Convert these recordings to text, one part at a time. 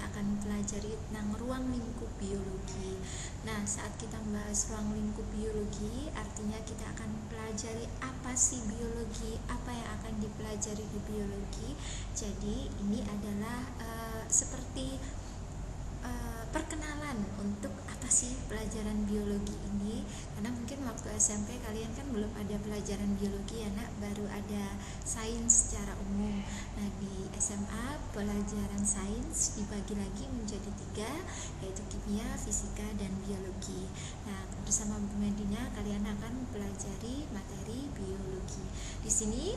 kita akan pelajari tentang ruang lingkup biologi. Nah, saat kita membahas ruang lingkup biologi, artinya kita akan pelajari apa sih biologi, apa yang akan dipelajari di biologi. Jadi ini adalah seperti perkenalan untuk apa sih pelajaran biologi ini, karena mungkin waktu SMP kalian kan belum ada pelajaran biologi ya nak, baru ada sains secara umum. Nah di SMA pelajaran sains dibagi lagi menjadi 3, yaitu kimia, fisika, dan biologi. Nah bersama Bu Medina kalian akan pelajari materi biologi. Di sini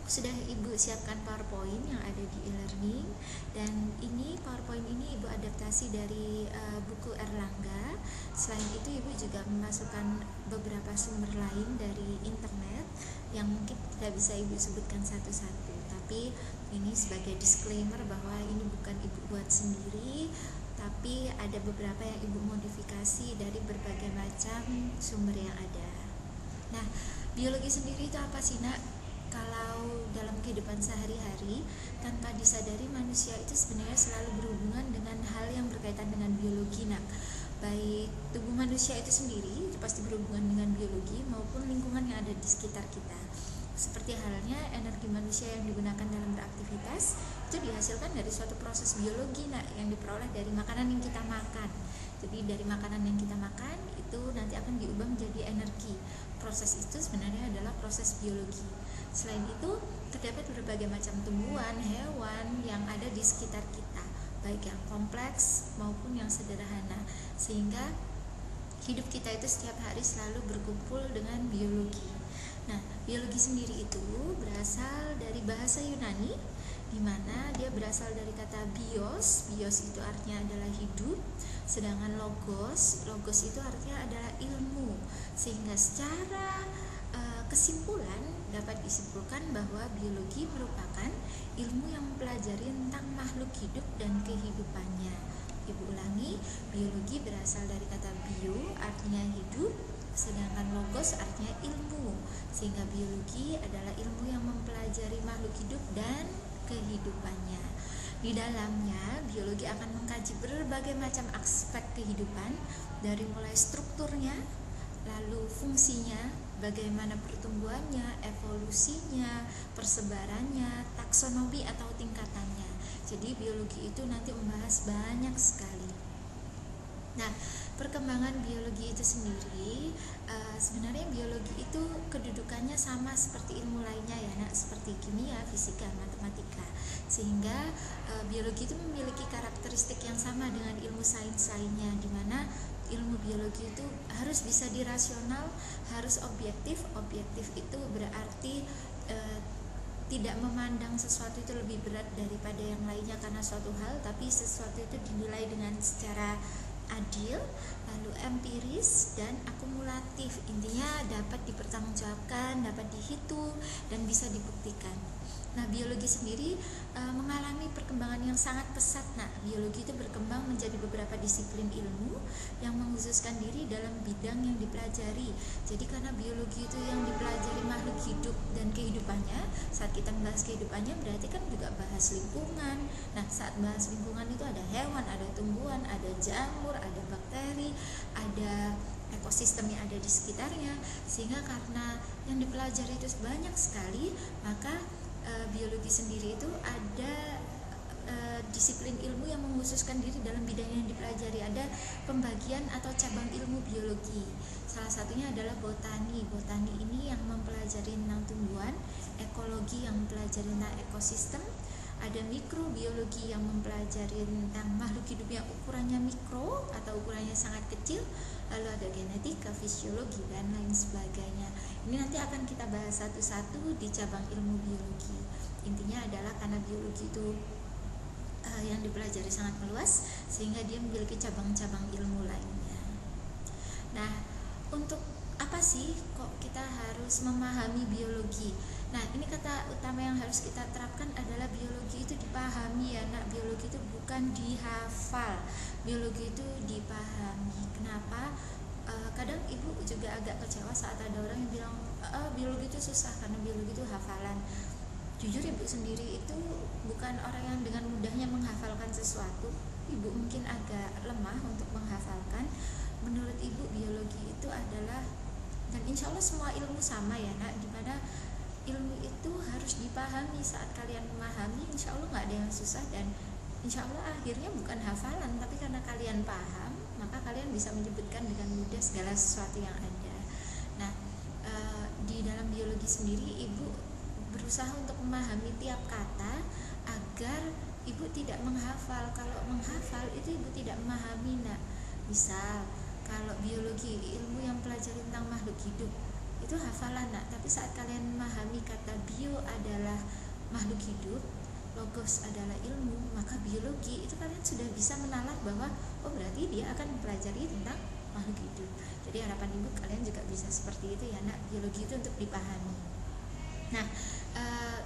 sudah Ibu siapkan PowerPoint yang ada di e-learning, dan ini PowerPoint ini Ibu adaptasi dari buku Erlangga. Selain itu Ibu juga memasukkan beberapa sumber lain dari internet yang mungkin tidak bisa Ibu sebutkan satu-satu, tapi ini sebagai disclaimer bahwa ini bukan Ibu buat sendiri, tapi ada beberapa yang Ibu modifikasi dari berbagai macam sumber yang ada. Nah, biologi sendiri itu apa sih nak? Kalau dalam kehidupan sehari-hari, tanpa disadari manusia itu sebenarnya selalu berhubungan dengan hal yang berkaitan dengan biologi. Nah, baik tubuh manusia itu sendiri itu pasti berhubungan dengan biologi maupun lingkungan yang ada di sekitar kita. Seperti halnya energi manusia yang digunakan dalam beraktivitas itu dihasilkan dari suatu proses biologi yang diperoleh dari makanan yang kita makan. Jadi dari makanan yang kita makan itu nanti akan diubah menjadi energi. Proses itu sebenarnya adalah proses biologi. Selain itu terdapat berbagai macam tumbuhan, hewan yang ada di sekitar kita, baik yang kompleks maupun yang sederhana, sehingga hidup kita itu setiap hari selalu berkumpul dengan biologi. Nah, biologi sendiri itu berasal dari bahasa Yunani, di mana dia berasal dari kata bios. Bios itu artinya adalah hidup, sedangkan logos itu artinya adalah ilmu. Sehingga secara kesimpulan dapat disimpulkan bahwa biologi merupakan ilmu yang mempelajari tentang makhluk hidup dan kehidupannya. Ibu ulangi, biologi berasal dari kata bio artinya hidup, sedangkan logos artinya ilmu, sehingga biologi adalah ilmu yang mempelajari makhluk hidup dan kehidupannya. Di dalamnya, biologi akan mengkaji berbagai macam aspek kehidupan, dari mulai strukturnya, lalu fungsinya, bagaimana pertumbuhannya, evolusinya, persebarannya, taksonomi atau tingkatannya. Jadi biologi itu nanti membahas banyak sekali. Nah, perkembangan biologi itu sendiri, sebenarnya biologi itu kedudukannya sama seperti ilmu lainnya ya nak, seperti kimia, fisika, matematika. Sehingga biologi itu memiliki karakteristik yang sama dengan ilmu sains lainnya, di mana ilmu biologi itu harus bisa dirasional, harus objektif. Objektif itu berarti tidak memandang sesuatu itu lebih berat daripada yang lainnya karena suatu hal, tapi sesuatu itu dinilai dengan secara adil, lalu empiris dan akumulatif. Intinya dapat dipertanggungjawabkan, dapat dihitung, dan bisa dibuktikan. Nah, biologi sendiri mengalami perkembangan yang sangat pesat. Nah, biologi itu berkembang menjadi beberapa disiplin ilmu yang mengkhususkan diri dalam bidang yang dipelajari. Jadi karena biologi itu yang dipelajari makhluk hidup dan kehidupannya, saat kita membahas kehidupannya berarti kan juga bahas lingkungan. Nah, saat bahas lingkungan itu ada hewan, ada tumbuhan, ada jamur, ada bakteri, ada ekosistem yang ada di sekitarnya. Sehingga karena yang dipelajari itu banyak sekali, maka biologi sendiri itu ada disiplin ilmu yang mengkhususkan diri dalam bidang yang dipelajari. Ada pembagian atau cabang ilmu biologi. Salah satunya adalah botani. Botani ini yang mempelajari tentang tumbuhan, ekologi yang mempelajari tentang ekosistem, ada mikrobiologi yang mempelajari tentang makhluk hidup yang ukurannya mikro atau ukurannya sangat kecil, lalu ada genetika, fisiologi, dan lain sebagainya. Ini nanti akan kita bahas satu-satu di cabang ilmu biologi. Intinya adalah karena biologi itu yang dipelajari sangat meluas, sehingga dia memiliki cabang-cabang ilmu lainnya. Nah, untuk apa sih kok kita harus memahami biologi? Nah, ini kata utama yang harus kita terapkan adalah biologi itu dipahami ya nak. Biologi itu bukan dihafal, biologi itu dipahami. Kenapa? Kadang ibu juga agak kecewa saat ada orang yang bilang biologi itu susah karena biologi itu hafalan. Jujur ibu sendiri itu bukan orang yang dengan mudahnya menghafalkan sesuatu. Ibu mungkin agak lemah untuk menghafalkan. Menurut ibu biologi itu adalah, dan insya Allah semua ilmu sama ya nak, dimana ilmu itu harus dipahami. Saat kalian memahami, insya Allah nggak ada yang susah, dan insya Allah akhirnya bukan hafalan, tapi karena kalian paham, maka kalian bisa menyebutkan dengan mudah segala sesuatu yang ada. Nah, di dalam biologi sendiri ibu berusaha untuk memahami tiap kata agar ibu tidak menghafal. Kalau menghafal itu ibu tidak memahami. Nah, misal kalau biologi, ilmu yang pelajari tentang makhluk hidup, itu hafalan nak, tapi saat kalian memahami kata bio adalah makhluk hidup, logos adalah ilmu, maka biologi itu kalian sudah bisa menalar bahwa oh berarti dia akan mempelajari tentang makhluk hidup. Jadi harapan ibu kalian juga bisa seperti itu ya nak, biologi itu untuk dipahami. Nah,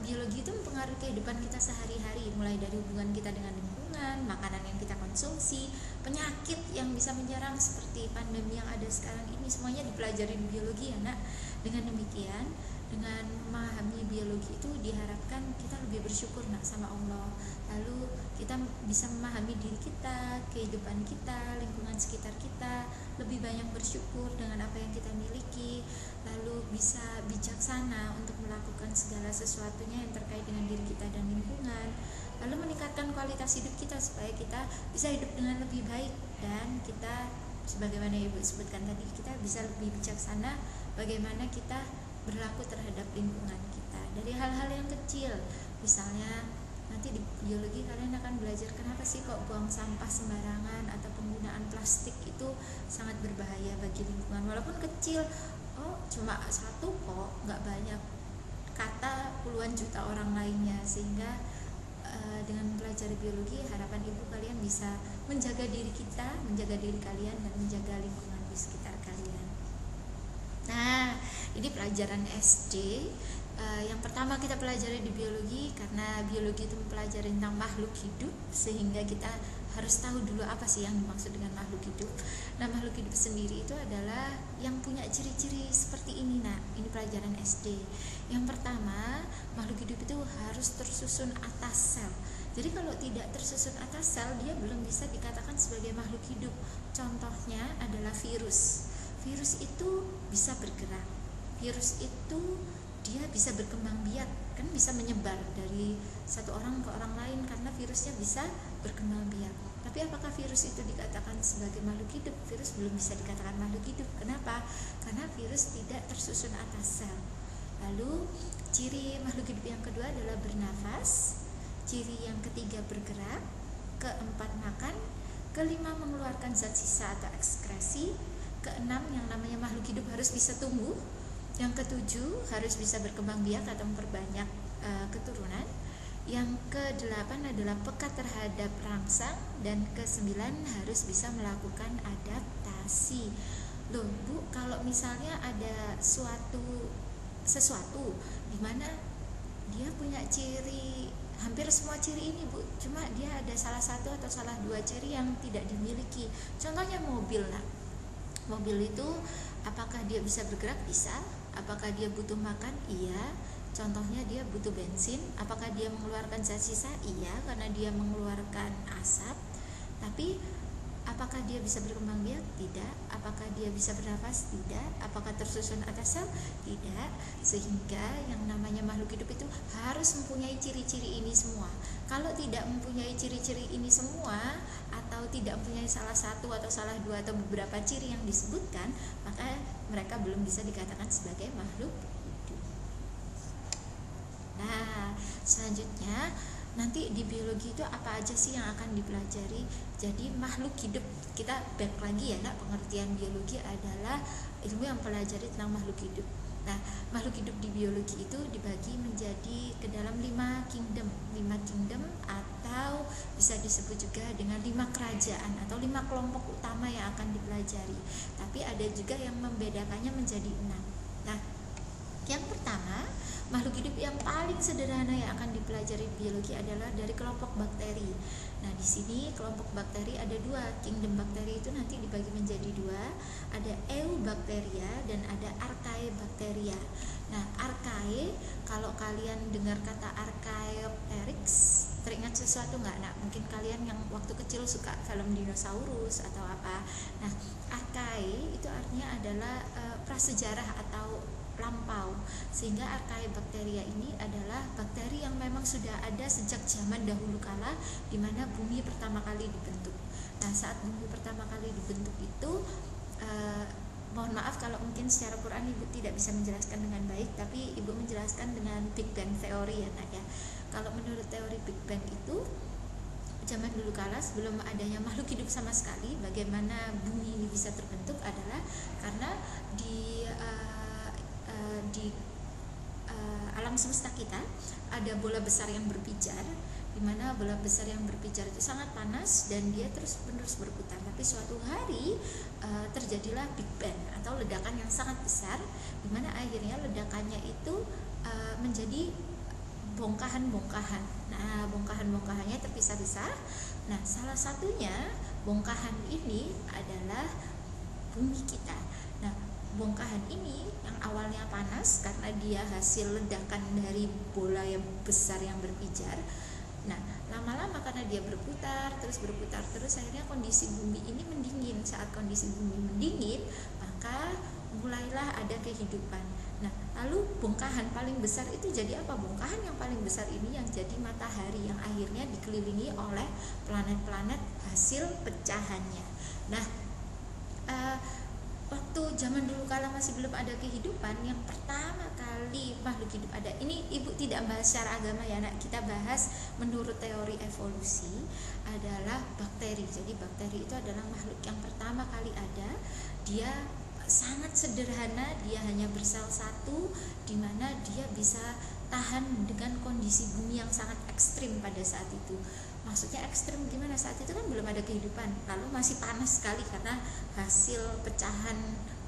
biologi itu mempengaruhi kehidupan kita sehari-hari, mulai dari hubungan kita dengan lingkungan, makanan yang kita konsumsi, penyakit yang bisa menyerang seperti pandemi yang ada sekarang ini, semuanya dipelajari di biologi ya nak. Dengan demikian, dengan memahami biologi itu diharapkan kita lebih bersyukur nak sama Allah. Lalu kita bisa memahami diri kita, kehidupan kita, lingkungan sekitar kita, lebih banyak bersyukur dengan apa yang kita miliki, lalu bisa bijaksana untuk melakukan segala sesuatunya yang terkait dengan diri kita dan lingkungan, lalu meningkatkan kualitas hidup kita supaya kita bisa hidup dengan lebih baik, dan kita sebagaimana ibu sebutkan tadi, kita bisa lebih bijaksana bagaimana kita berlaku terhadap lingkungan kita dari hal-hal yang kecil. Misalnya nanti di biologi kalian akan belajar kenapa sih kok buang sampah sembarangan atau penggunaan plastik itu sangat berbahaya bagi lingkungan, walaupun kecil. Oh cuma satu kok, nggak banyak, kata puluhan juta orang lainnya. Sehingga dengan mempelajari biologi, harapan ibu kalian bisa menjaga diri kita, menjaga diri kalian, dan menjaga lingkungan di sekitar kalian. Nah, ini pelajaran SD. Yang pertama kita pelajari di biologi, karena biologi itu mempelajari tentang makhluk hidup, sehingga kita harus tahu dulu apa sih yang dimaksud dengan makhluk hidup. Nah, makhluk hidup sendiri itu adalah yang punya ciri-ciri seperti ini. Nah, ini pelajaran SD. Yang pertama, makhluk hidup itu harus tersusun atas sel. Jadi kalau tidak tersusun atas sel, dia belum bisa dikatakan sebagai makhluk hidup. Contohnya adalah virus. Virus itu bisa bergerak. Virus itu dia bisa berkembang biak, kan bisa menyebar dari satu orang ke orang lain karena virusnya bisa berkembang biak. Tapi apakah virus itu dikatakan sebagai makhluk hidup? Virus belum bisa dikatakan makhluk hidup. Kenapa? Karena virus tidak tersusun atas sel. Lalu ciri makhluk hidup yang kedua adalah bernafas, ciri yang ketiga bergerak, keempat makan, kelima mengeluarkan zat sisa atau ekskresi, keenam yang namanya makhluk hidup harus bisa tumbuh, yang ketujuh harus bisa berkembang biak atau memperbanyak keturunan, yang kedelapan adalah peka terhadap rangsang, dan kesembilan harus bisa melakukan adaptasi. Loh Bu, kalau misalnya ada sesuatu di mana dia punya ciri, hampir semua ciri ini Bu, cuma dia ada salah satu atau salah dua ciri yang tidak dimiliki. Contohnya mobil. Nah, mobil itu apakah dia bisa bergerak? Bisa. Apakah dia butuh makan? Iya. Contohnya dia butuh bensin. Apakah dia mengeluarkan zat sisa? Iya, karena dia mengeluarkan asap. Tapi apakah dia bisa berkembang biak? Tidak. Apakah dia bisa bernafas? Tidak. Apakah tersusun atas sel? Tidak. Sehingga yang namanya makhluk hidup itu harus mempunyai ciri-ciri ini semua. Kalau tidak mempunyai ciri-ciri ini semua, atau tidak mempunyai salah satu atau salah dua atau beberapa ciri yang disebutkan, maka mereka belum bisa dikatakan sebagai makhluk hidup. Nah, selanjutnya nanti di biologi itu apa aja sih yang akan dipelajari? Jadi makhluk hidup, kita back lagi ya nak, pengertian biologi adalah ilmu yang pelajari tentang makhluk hidup. Nah, makhluk hidup di biologi itu dibagi menjadi ke dalam 5 kingdom atau bisa disebut juga dengan 5 kerajaan atau 5 kelompok utama yang akan dipelajari. Tapi ada juga yang membedakannya menjadi 6. Nah, yang pertama, makhluk hidup yang paling sederhana yang akan dipelajari biologi adalah dari kelompok bakteri. Nah, di sini kelompok bakteri ada 2. Kingdom bakteri itu nanti dibagi menjadi 2. Ada Eubacteria dan ada Archaebacteria. Nah, archae, kalau kalian dengar kata Archaeopteryx, teringat sesuatu nggak? Nah, mungkin kalian yang waktu kecil suka film dinosaurus atau apa. Nah, archae itu artinya adalah prasejarah atau lampau, sehingga Archaebacteria ini adalah bakteri yang memang sudah ada sejak zaman dahulu kala, di mana bumi pertama kali dibentuk. Nah, saat bumi pertama kali dibentuk itu mohon maaf kalau mungkin secara Quran Ibu tidak bisa menjelaskan dengan baik, tapi Ibu menjelaskan dengan Big Bang Theory ya Nak ya. Kalau menurut teori Big Bang itu, zaman dulu kala sebelum adanya makhluk hidup sama sekali, bagaimana bumi ini bisa terbentuk adalah karena di alam semesta kita ada bola besar yang berpijar, di mana bola besar yang berpijar itu sangat panas dan dia terus menerus berputar. Tapi suatu hari terjadilah Big Bang atau ledakan yang sangat besar, di mana akhirnya ledakannya itu menjadi bongkahan-bongkahan. Nah, bongkahan-bongkahannya terpisah-pisah. Nah, salah satunya bongkahan ini adalah bumi kita. Nah, bongkahan ini yang awalnya panas karena dia hasil ledakan dari bola yang besar yang berpijar. Nah, lama-lama karena dia berputar terus akhirnya kondisi bumi ini mendingin. Saat kondisi bumi mendingin, maka mulailah ada kehidupan. Nah, lalu bongkahan paling besar itu jadi apa? Bongkahan yang paling besar ini yang jadi matahari, yang akhirnya dikelilingi oleh planet-planet hasil pecahannya. Nah, waktu zaman dulu kala masih belum ada kehidupan, yang pertama kali makhluk hidup ada, ini Ibu tidak bahas secara agama ya Nak, kita bahas menurut teori evolusi, adalah bakteri. Jadi bakteri itu adalah makhluk yang pertama kali ada. Dia sangat sederhana, dia hanya bersel satu, di mana dia bisa tahan dengan kondisi bumi yang sangat ekstrim pada saat itu. Maksudnya ekstrim gimana? Saat itu kan belum ada kehidupan, lalu masih panas sekali karena hasil pecahan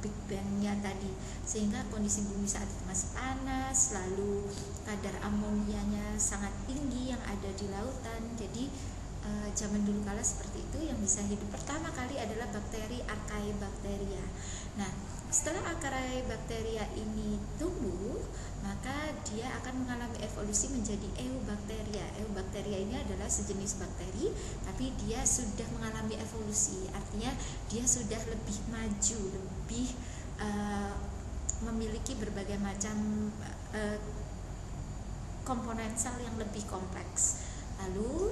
Big Bang-nya tadi, sehingga kondisi bumi saat itu masih panas, lalu kadar amonianya sangat tinggi yang ada di lautan. Jadi zaman dulu kala seperti itu. Yang bisa hidup pertama kali adalah bakteri Archaebacteria. Nah, setelah Archaebacteria ini tumbuh, maka dia akan mengalami evolusi menjadi Eubacteria. Eubacteria ini adalah sejenis bakteri, tapi dia sudah mengalami evolusi, artinya dia sudah lebih maju, lebih memiliki berbagai macam komponen sel yang lebih kompleks. Lalu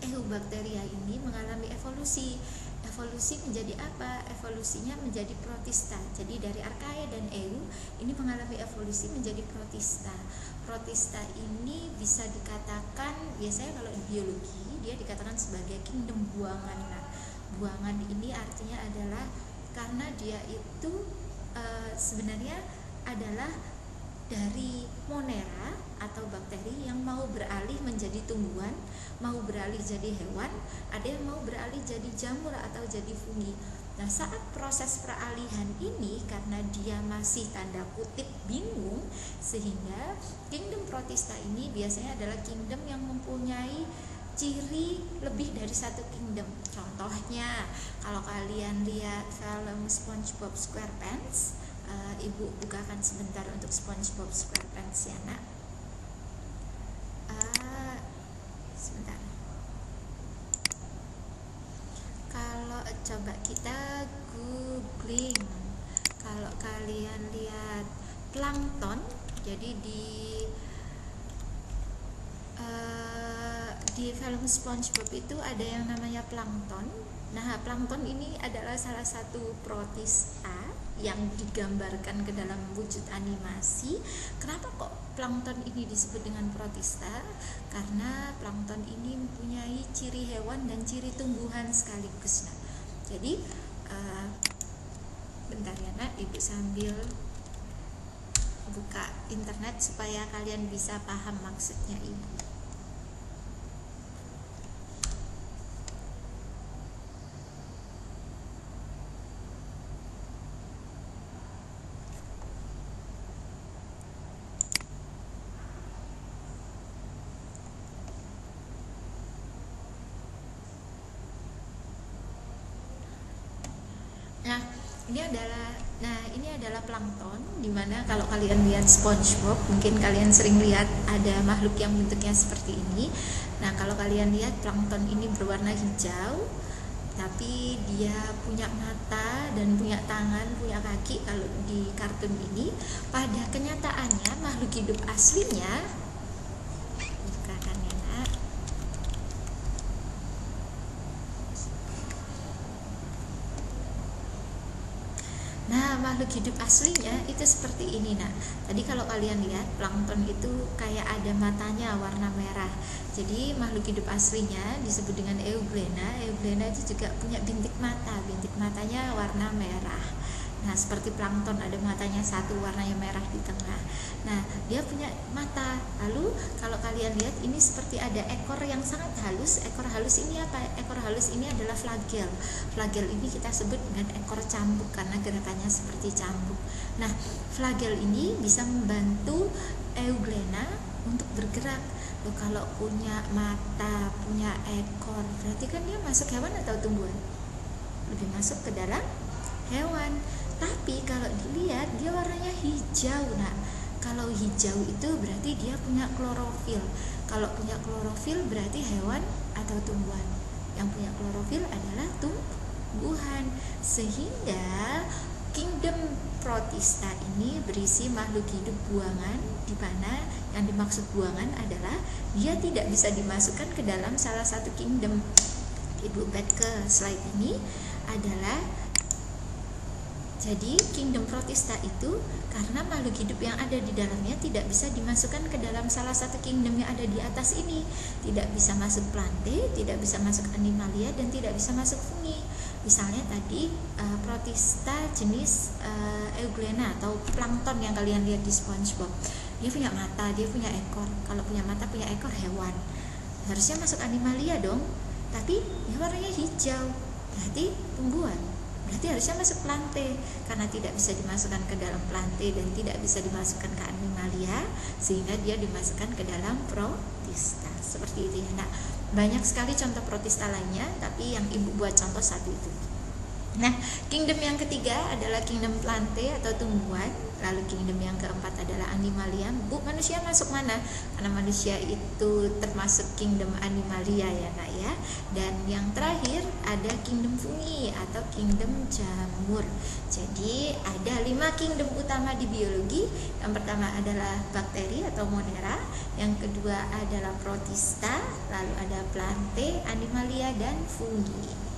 Eubacteria ini mengalami evolusi. Evolusi menjadi apa? Evolusinya menjadi protista. Jadi dari Archaea dan Eu ini mengalami evolusi menjadi protista. Protista ini bisa dikatakan, biasanya kalau di biologi dia dikatakan sebagai kingdom buangan. Nah, buangan ini artinya adalah karena dia itu sebenarnya adalah dari monera atau bakteri yang mau beralih menjadi tumbuhan, mau beralih jadi hewan, ada yang mau beralih jadi jamur atau jadi fungi. Nah, saat proses peralihan ini, karena dia masih tanda kutip bingung, sehingga kingdom protista ini biasanya adalah kingdom yang mempunyai ciri lebih dari satu kingdom. Contohnya, kalau kalian lihat film SpongeBob SquarePants, Ibu bukakan sebentar untuk SpongeBob SquarePants ya Nak. Sebentar. Kalau coba kita googling, kalau kalian lihat plankton, jadi di film SpongeBob itu ada yang namanya plankton. Nah, plankton ini adalah salah satu protista yang digambarkan ke dalam wujud animasi. Kenapa kok plankton ini disebut dengan protista? Karena plankton ini mempunyai ciri hewan dan ciri tumbuhan sekaligus. Nah, jadi bentar ya Nak, Ibu sambil buka internet supaya kalian bisa paham maksudnya Ibu. Nah, ini adalah Nah, ini adalah plankton, dimana kalau kalian lihat SpongeBob, mungkin kalian sering lihat ada makhluk yang bentuknya seperti ini. Nah, kalau kalian lihat plankton ini berwarna hijau, tapi dia punya mata dan punya tangan, punya kaki. Kalau di kartun ini, pada kenyataannya makhluk hidup aslinya, bukakan ya nak. Nah, makhluk hidup aslinya itu seperti ini nak. Tadi kalau kalian lihat plankton itu kayak ada matanya warna merah. Jadi makhluk hidup aslinya disebut dengan Euglena. Euglena itu juga punya bintik mata. Bintik matanya warna merah. Nah, seperti plankton ada matanya satu, warnanya merah di tengah. Nah, dia punya mata. Lalu kalau kalian lihat ini seperti ada ekor yang sangat halus. Ekor halus ini apa? Ekor halus ini adalah flagel. Flagel ini kita sebut dengan ekor cambuk karena gerakannya seperti cambuk. Nah, flagel ini bisa membantu Euglena untuk bergerak. Loh, kalau punya mata, punya ekor, berarti kan dia masuk hewan atau tumbuhan? Lebih masuk ke dalam hewan. Tapi kalau dilihat dia warnanya hijau. Nah, kalau hijau itu berarti dia punya klorofil. Kalau punya klorofil berarti hewan atau tumbuhan. Yang punya klorofil adalah tumbuhan. Sehingga kingdom Protista ini berisi makhluk hidup buangan, di mana yang dimaksud buangan adalah dia tidak bisa dimasukkan ke dalam salah satu kingdom. Ibu back ke slide ini adalah, jadi kingdom Protista itu karena makhluk hidup yang ada di dalamnya tidak bisa dimasukkan ke dalam salah satu kingdom yang ada di atas ini. Tidak bisa masuk plante, tidak bisa masuk animalia, dan tidak bisa masuk fungi. Misalnya tadi Protista jenis Euglena atau plankton yang kalian lihat di SpongeBob. Dia punya mata, dia punya ekor. Kalau punya mata, punya ekor, hewan. Harusnya masuk animalia dong. Tapi dia warnanya hijau, berarti tumbuhan. Berarti harusnya masuk plante, karena tidak bisa dimasukkan ke dalam plante dan tidak bisa dimasukkan ke animalia, sehingga dia dimasukkan ke dalam Protista. Seperti itu ya. Nah, banyak sekali contoh Protista lainnya, tapi yang ibu buat contoh satu itu. Nah, kingdom yang ketiga adalah kingdom plante atau tumbuhan. Lalu kingdom yang keempat adalah animalia. Bu, manusia masuk mana? Karena manusia itu termasuk kingdom animalia ya nak ya. Dan yang terakhir ada kingdom fungi atau kingdom jamur. Jadi ada 5 kingdom utama di biologi. Yang pertama adalah bakteri atau monera. Yang kedua adalah Protista. Lalu ada plante, animalia, dan fungi.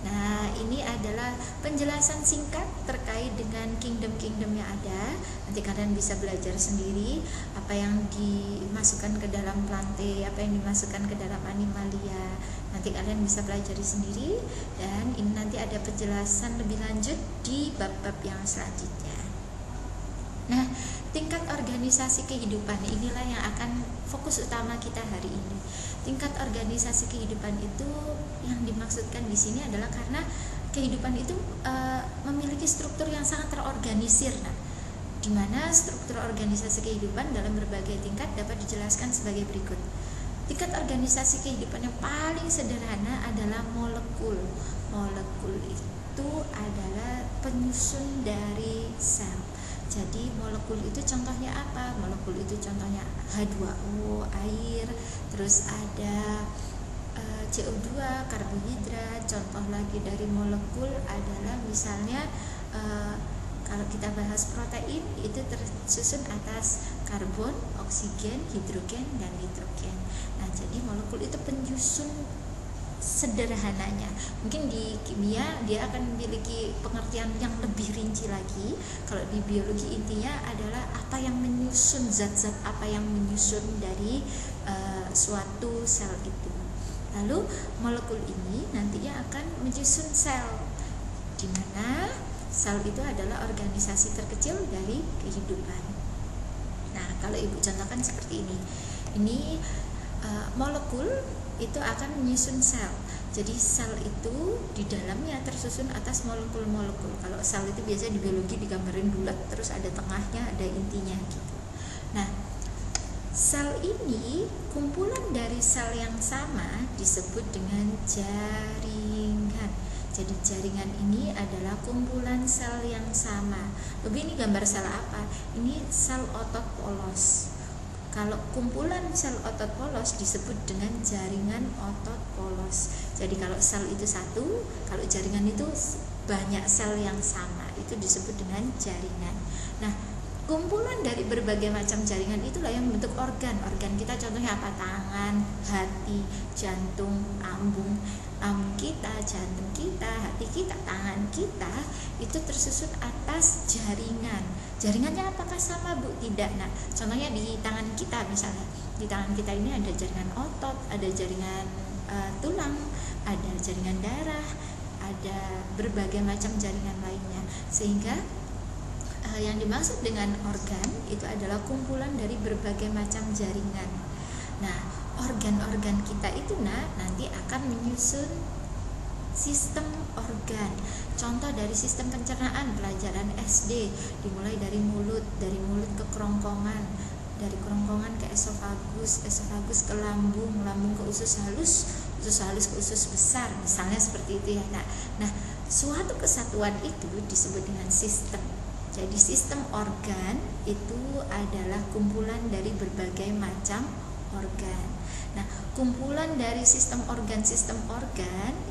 Nah, ini adalah penjelasan singkat terkait dengan kingdom-kingdom yang ada. Nanti kalian bisa belajar sendiri apa yang dimasukkan ke dalam plante, apa yang dimasukkan ke dalam animalia. Nanti kalian bisa pelajari sendiri, dan ini nanti ada penjelasan lebih lanjut di bab-bab yang selanjutnya. Nah, tingkat organisasi kehidupan inilah yang akan fokus utama kita hari ini. Tingkat organisasi kehidupan itu yang dimaksudkan di sini adalah karena kehidupan itu memiliki struktur yang sangat terorganisir. Nah, di mana struktur organisasi kehidupan dalam berbagai tingkat dapat dijelaskan sebagai berikut. Tingkat organisasi kehidupan yang paling sederhana adalah molekul. Molekul itu adalah penyusun dari sel. Jadi molekul itu contohnya apa? Molekul itu contohnya H2O, air, terus ada CO2, karbohidrat. Contoh lagi dari molekul adalah misalnya kalau kita bahas protein, itu tersusun atas karbon, oksigen, hidrogen, dan nitrogen. Nah, jadi molekul itu penyusun sederhananya. Mungkin di kimia dia akan memiliki pengertian yang lebih rinci lagi. Kalau di biologi intinya adalah apa yang menyusun, zat-zat apa yang menyusun dari suatu sel itu. Lalu molekul ini nantinya akan menyusun sel, di mana sel itu adalah organisasi terkecil dari kehidupan. Nah, kalau ibu contohkan seperti ini. Ini molekul itu akan menyusun sel. Jadi sel itu di dalamnya tersusun atas molekul-molekul. Kalau sel itu biasanya di biologi digambarin bulat, terus ada tengahnya, ada intinya gitu. Nah, sel ini kumpulan dari sel yang sama disebut dengan jaringan. Jadi jaringan ini adalah kumpulan sel yang sama. Lebih ini gambar sel apa? Ini sel otot polos. Kalau kumpulan sel otot polos disebut dengan jaringan otot polos. Jadi kalau sel itu satu, kalau jaringan itu banyak sel yang sama, itu disebut dengan jaringan. Nah, kumpulan dari berbagai macam jaringan itulah yang membentuk organ. Organ kita contohnya apa? Tangan, hati, jantung, lambung kita, jantung kita, hati kita, tangan kita itu tersusun atas jaringan. Jaringannya apakah sama, Bu? Tidak. Nah, contohnya di tangan kita misalnya. Di tangan kita ini ada jaringan otot, ada jaringan tulang, ada jaringan darah, ada berbagai macam jaringan lainnya. Sehingga yang dimaksud dengan organ itu adalah kumpulan dari berbagai macam jaringan. Nah, organ-organ kita itu nanti akan menyusun sistem organ. Contoh dari sistem pencernaan pelajaran SD, dimulai dari mulut ke kerongkongan, dari kerongkongan ke esofagus, esofagus ke lambung, lambung ke usus halus ke usus besar, misalnya seperti itu ya. Nah, suatu kesatuan itu disebut dengan sistem. Jadi sistem organ itu adalah kumpulan dari berbagai macam organ. Nah, kumpulan dari sistem organ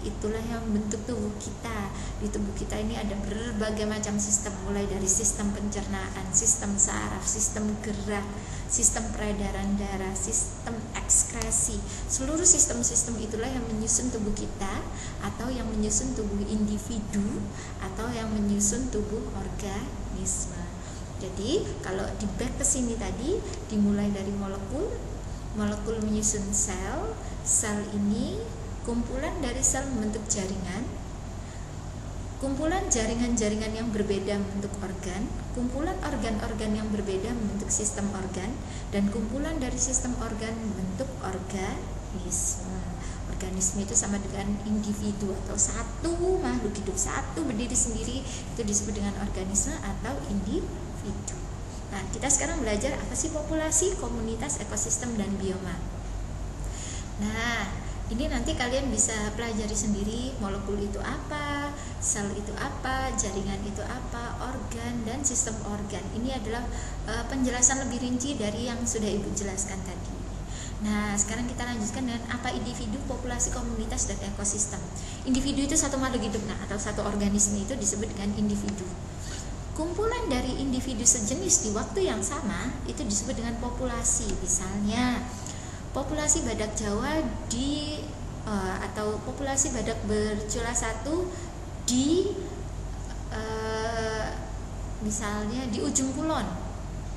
itulah yang membentuk tubuh kita. Di tubuh kita ini ada berbagai macam sistem, mulai dari sistem pencernaan, sistem saraf, sistem gerak, sistem peredaran darah, sistem ekskresi. Seluruh sistem-sistem itulah yang menyusun tubuh kita, atau yang menyusun tubuh individu, atau yang menyusun tubuh organisme. Jadi kalau di back ke sini tadi dimulai dari molekul menyusun sel. Sel ini kumpulan dari sel membentuk jaringan. Kumpulan jaringan-jaringan yang berbeda membentuk organ, kumpulan organ-organ yang berbeda membentuk sistem organ, dan kumpulan dari sistem organ membentuk organisme. Organisme itu sama dengan individu atau satu makhluk hidup, satu berdiri sendiri, itu disebut dengan organisme atau individu. Nah, kita sekarang belajar apa sih populasi, komunitas, ekosistem, dan bioma. Nah, ini nanti kalian bisa pelajari sendiri, molekul itu apa, sel itu apa, jaringan itu apa, organ, dan sistem organ. Ini adalah penjelasan lebih rinci dari yang sudah Ibu jelaskan tadi. Nah, sekarang kita lanjutkan dengan apa individu, populasi, komunitas, dan ekosistem. Individu itu satu makhluk hidup, atau satu organisme itu disebut dengan individu. Kumpulan dari individu sejenis di waktu yang sama itu disebut dengan populasi. Misalnya populasi badak Jawa atau populasi badak bercula satu di misalnya di ujung kulon.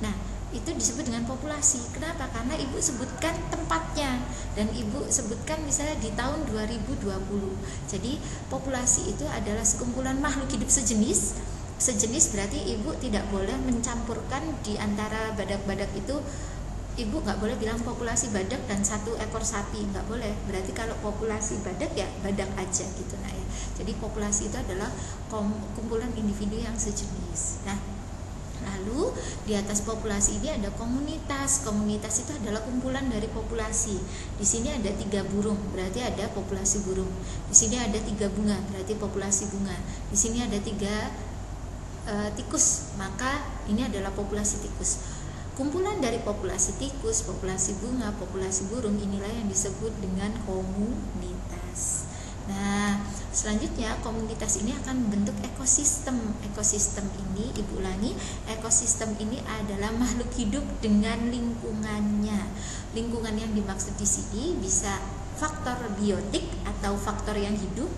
Nah, itu disebut dengan populasi. Kenapa? Karena Ibu sebutkan tempatnya, dan Ibu sebutkan misalnya di tahun 2020. Jadi populasi itu adalah sekumpulan makhluk hidup sejenis berarti Ibu tidak boleh mencampurkan di antara badak-badak itu. Ibu nggak boleh bilang populasi badak dan satu ekor sapi, nggak boleh. Berarti kalau populasi badak ya badak aja gitu. Nah ya, jadi populasi itu adalah kumpulan individu yang sejenis. Nah, lalu di atas populasi ini ada komunitas. Komunitas itu adalah kumpulan dari populasi. Di sini ada 3 burung, berarti ada populasi burung. Di sini ada 3 bunga, berarti populasi bunga. Di sini ada 3 tikus, maka ini adalah populasi tikus. Kumpulan dari populasi tikus, populasi bunga, populasi burung, inilah yang disebut dengan komunitas. Nah, selanjutnya komunitas ini akan membentuk ekosistem. Ekosistem ini, Ibu ulangi, ekosistem ini adalah makhluk hidup dengan lingkungannya. Lingkungan yang dimaksud di sini bisa faktor biotik atau faktor yang hidup,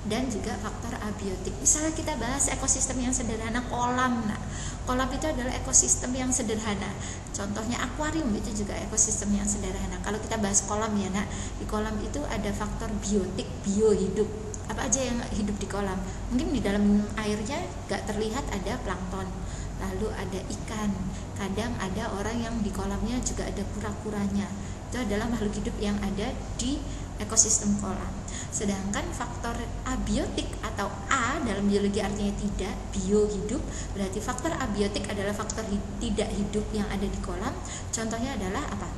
dan juga faktor abiotik. Misalnya kita bahas ekosistem yang sederhana, kolam. Nah, kolam itu adalah ekosistem yang sederhana. Contohnya akuarium itu juga ekosistem yang sederhana. Kalau kita bahas kolam ya, di kolam itu ada faktor biotik, bio hidup. Apa aja yang hidup di kolam? Mungkin di dalam airnya gak terlihat ada plankton, lalu ada ikan. Kadang ada orang yang di kolamnya juga ada kura-kuranya. Itu adalah makhluk hidup yang ada di ekosistem kolam. Sedangkan faktor abiotik atau A dalam biologi artinya tidak, bio hidup, berarti faktor abiotik adalah faktor tidak hidup yang ada di kolam. Contohnya adalah apa?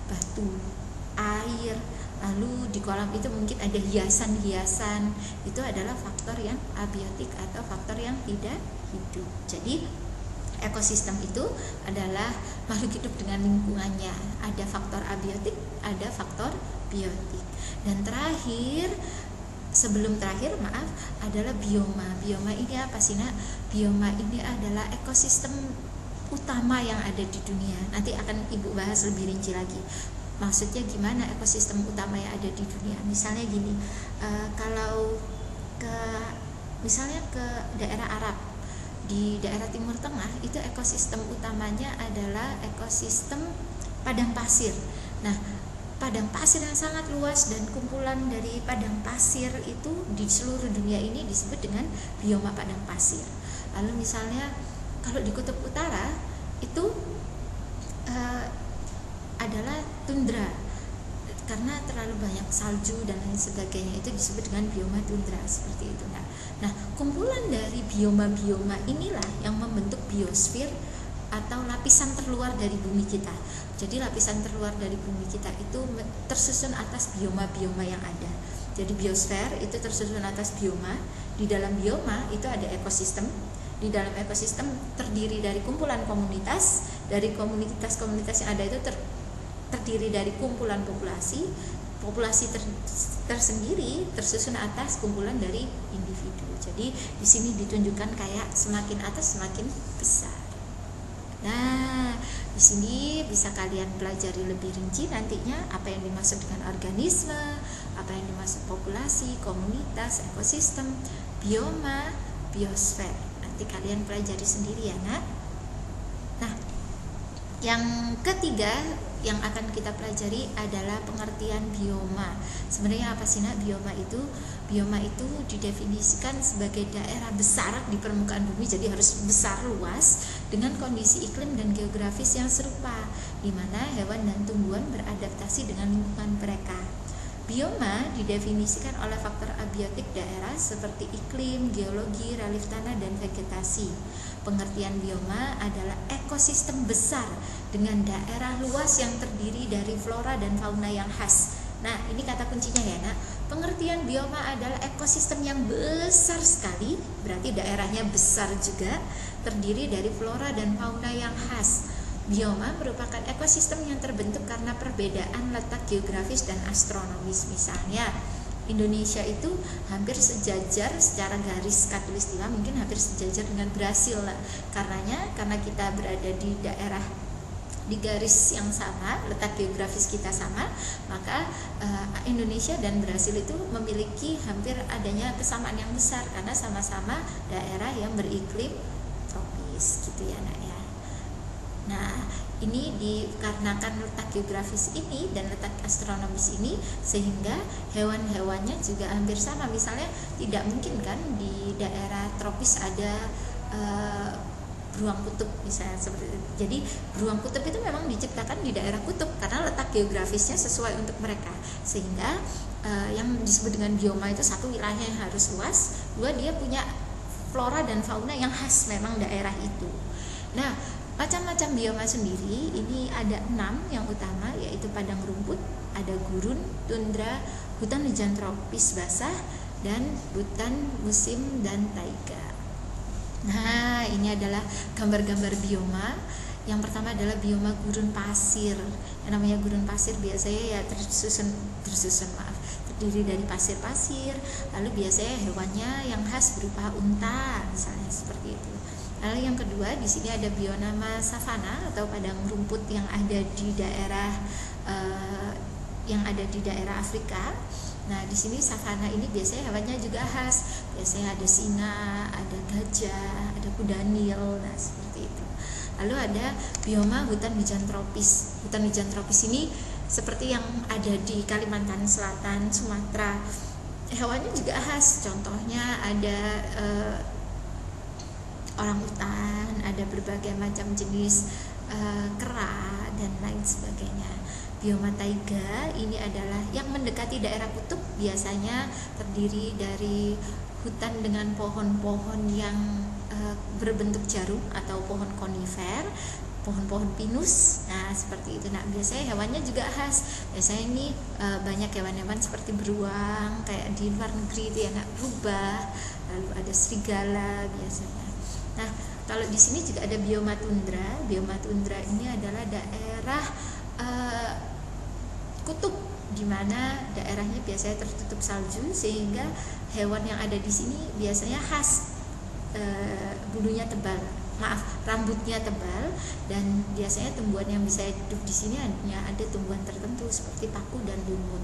Batu, air, lalu di kolam itu mungkin ada hiasan-hiasan, itu adalah faktor yang abiotik atau faktor yang tidak hidup. Jadi ekosistem itu adalah makhluk hidup dengan lingkungannya, ada faktor abiotik, ada faktor biotik. Dan sebelum terakhir adalah bioma. Bioma ini apa sih nak? Bioma ini adalah ekosistem utama yang ada di dunia. Nanti akan ibu bahas lebih rinci lagi. Maksudnya gimana ekosistem utama yang ada di dunia? Misalnya gini, kalau misalnya ke daerah Arab, di daerah Timur Tengah itu ekosistem utamanya adalah ekosistem padang pasir. Nah, padang pasir yang sangat luas dan kumpulan dari padang pasir itu di seluruh dunia ini disebut dengan bioma padang pasir. Lalu misalnya kalau di kutub utara itu adalah tundra, karena terlalu banyak salju dan lain sebagainya, itu disebut dengan bioma tundra seperti itu. Nah, kumpulan dari bioma-bioma inilah yang membentuk biosfer atau lapisan terluar dari bumi kita. Jadi lapisan terluar dari bumi kita itu tersusun atas bioma-bioma yang ada. Jadi biosfer itu tersusun atas bioma. Di dalam bioma itu ada ekosistem. Di dalam ekosistem terdiri dari kumpulan komunitas. Dari komunitas-komunitas yang ada itu terdiri dari kumpulan populasi. Populasi tersendiri tersusun atas kumpulan dari individu. Jadi di sini ditunjukkan kayak semakin atas semakin besar. Nah, di sini bisa kalian pelajari lebih rinci nantinya apa yang dimaksud dengan organisme, apa yang dimaksud populasi, komunitas, ekosistem, bioma, biosfer. Nanti kalian pelajari sendiri ya, Nak. Nah, yang ketiga yang akan kita pelajari adalah pengertian bioma. Sebenarnya apa sih nak bioma itu? Bioma itu didefinisikan sebagai daerah besar di permukaan bumi, jadi harus besar luas dengan kondisi iklim dan geografis yang serupa, di mana hewan dan tumbuhan beradaptasi dengan lingkungan mereka. Bioma didefinisikan oleh faktor abiotik daerah seperti iklim, geologi, relief tanah, dan vegetasi. Pengertian bioma adalah ekosistem besar dengan daerah luas yang terdiri dari flora dan fauna yang khas. Nah, ini kata kuncinya ya nak. Pengertian bioma adalah ekosistem yang besar sekali, berarti daerahnya besar juga, terdiri dari flora dan fauna yang khas. Bioma merupakan ekosistem yang terbentuk karena perbedaan letak geografis dan astronomis. Misalnya Indonesia itu hampir sejajar secara garis khatulistiwa, mungkin hampir sejajar dengan Brasil lah. Karena kita berada di daerah di garis yang sama, letak geografis kita sama, maka Indonesia dan Brasil itu memiliki hampir adanya kesamaan yang besar karena sama-sama daerah yang beriklim tropis gitu ya nak ya. Nah, ini dikarenakan letak geografis ini dan letak astronomis ini sehingga hewan-hewannya juga hampir sama. Misalnya tidak mungkin kan di daerah tropis ada beruang kutub misalnya seperti itu. Jadi beruang kutub itu memang diciptakan di daerah kutub karena letak geografisnya sesuai untuk mereka. Sehingga yang disebut dengan bioma itu satu, wilayahnya yang harus luas, dua dia punya flora dan fauna yang khas memang daerah itu. Nah, macam-macam bioma sendiri ini ada 6 yang utama, yaitu padang rumput, ada gurun, tundra, hutan hujan tropis basah, dan hutan musim dan taiga. Nah, ini adalah gambar-gambar bioma. Yang pertama adalah bioma gurun pasir. Yang namanya gurun pasir biasanya ya terdiri dari pasir-pasir. Lalu biasanya hewannya yang khas berupa unta, misalnya seperti itu. Lalu yang kedua di sini ada bioma savana atau padang rumput yang ada di daerah Afrika. Nah, di sini savana ini biasanya hewannya juga khas. Biasanya ada singa, ada gajah, ada kuda nil, nah seperti itu. Lalu ada bioma hutan hujan tropis. Hutan hujan tropis ini seperti yang ada di Kalimantan Selatan, Sumatera. Hewannya juga khas. Contohnya ada orangutan, ada berbagai macam jenis kera dan lain sebagainya. Bioma taiga ini adalah yang mendekati daerah kutub, biasanya terdiri dari hutan dengan pohon-pohon yang berbentuk jarum atau pohon konifer. pohon-pohon pinus. Nah, seperti itu. Nah, biasanya hewannya juga khas. Biasanya ini banyak hewan-hewan seperti beruang, kayak di luar negeri itu ya, rubah, lalu ada serigala biasanya. Nah, kalau di sini juga ada bioma tundra. Bioma tundra ini adalah daerah kutub, di mana daerahnya biasanya tertutup salju, sehingga hewan yang ada di sini biasanya khas bulunya tebal, rambutnya tebal, dan biasanya tumbuhan yang bisa hidup di sini hanya ada tumbuhan tertentu seperti paku dan lumut.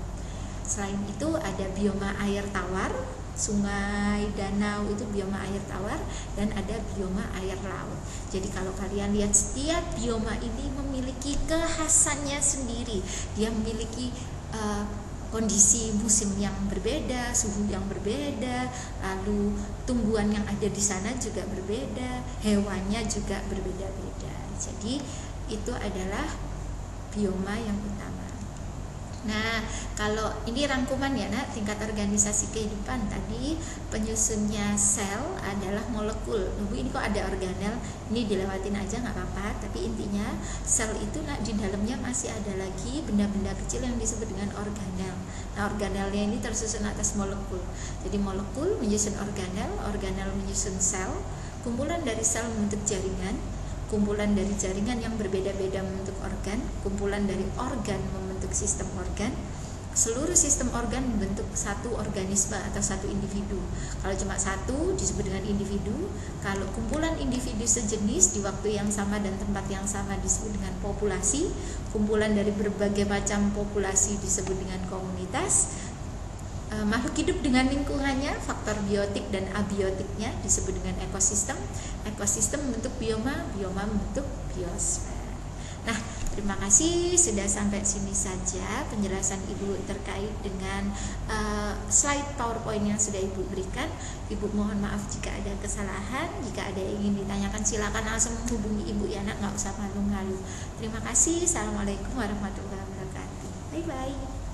Selain itu ada bioma air tawar, sungai, danau itu bioma air tawar, dan ada bioma air laut. Jadi kalau kalian lihat, setiap bioma ini memiliki kekhasannya sendiri. Dia memiliki kondisi musim yang berbeda, suhu yang berbeda, lalu tumbuhan yang ada di sana juga berbeda, hewannya juga berbeda-beda. Jadi itu adalah bioma yang utama. Nah, kalau ini rangkuman ya nak, tingkat organisasi kehidupan tadi, penyusunnya sel adalah molekul. Bu, ini kok ada organel, ini dilewatin aja nggak apa-apa. Tapi intinya sel itu nak, di dalamnya masih ada lagi benda-benda kecil yang disebut dengan organel. Nah, organelnya ini tersusun atas molekul. Jadi molekul menyusun organel, organel menyusun sel, kumpulan dari sel membentuk jaringan, kumpulan dari jaringan yang berbeda-beda membentuk organ, kumpulan dari organ membentuk sistem organ, seluruh sistem organ membentuk satu organisme atau satu individu. Kalau cuma satu disebut dengan individu, kalau kumpulan individu sejenis di waktu yang sama dan tempat yang sama disebut dengan populasi, kumpulan dari berbagai macam populasi disebut dengan komunitas. Makhluk hidup dengan lingkungannya, faktor biotik dan abiotiknya disebut dengan ekosistem. Ekosistem membentuk bioma, bioma membentuk biosfer. Nah, terima kasih sudah sampai sini saja penjelasan Ibu terkait dengan slide PowerPoint yang sudah Ibu berikan. Ibu mohon maaf jika ada kesalahan. Jika ada yang ingin ditanyakan, silakan langsung menghubungi Ibu ya nak, nggak usah malu-malu. Terima kasih. Assalamualaikum warahmatullahi wabarakatuh. Bye bye.